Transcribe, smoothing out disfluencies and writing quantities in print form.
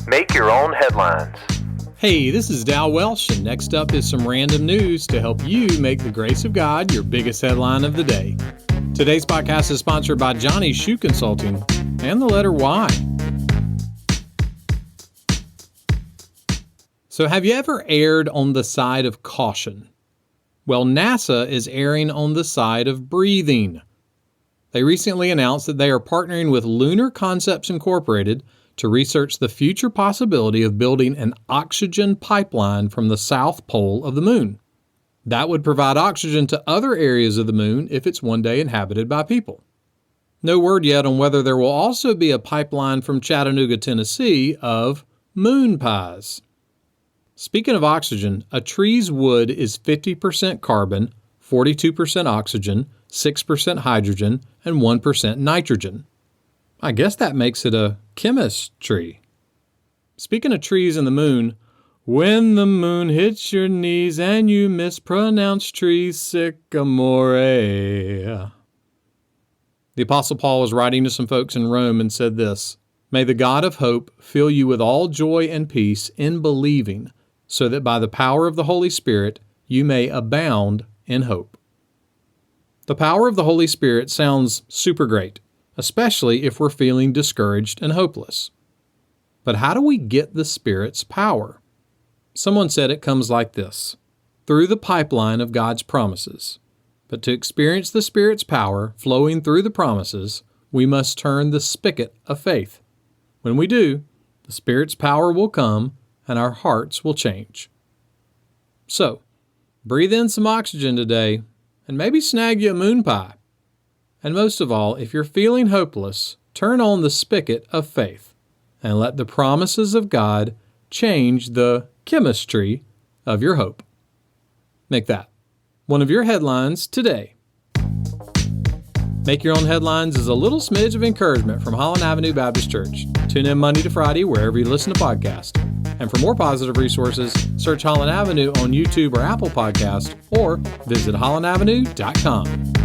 Make your own headlines. Hey, this is Dow Welsh, and next up is some random news to help you make the grace of God your biggest headline of the day. Today's podcast is sponsored by Johnny's Shoe Consulting and the letter Y. So have you ever erred on the side of caution? Well, NASA is erring on the side of breathing. They recently announced that they are partnering with Lunar Concepts Incorporated to research the future possibility of building an oxygen pipeline from the south pole of the moon. That would provide oxygen to other areas of the moon if it's one day inhabited by people. No word yet on whether there will also be a pipeline from Chattanooga, Tennessee of moon pies. Speaking of oxygen, a tree's wood is 50% carbon, 42% oxygen, 6% hydrogen, and 1% nitrogen. I guess that makes it a chemist tree. Speaking of trees and the moon, when the moon hits your knees and you mispronounce trees, sycamore. The Apostle Paul was writing to some folks in Rome and said this, "May the God of hope fill you with all joy and peace in believing, so that by the power of the Holy Spirit you may abound in hope." The power of the Holy Spirit sounds super great, especially if we're feeling discouraged and hopeless. But how do we get the Spirit's power? Someone said it comes like this: through the pipeline of God's promises. But to experience the Spirit's power flowing through the promises, we must turn the spigot of faith. When we do, the Spirit's power will come and our hearts will change. So, breathe in some oxygen today and maybe snag you a moon pie. And most of all, if you're feeling hopeless, turn on the spigot of faith and let the promises of God change the chemistry of your hope. Make that one of your headlines today. Make Your Own Headlines is a little smidge of encouragement from Holland Avenue Baptist Church. Tune in Monday to Friday wherever you listen to podcasts. And for more positive resources, search Holland Avenue on YouTube or Apple Podcasts or visit hollandavenue.com.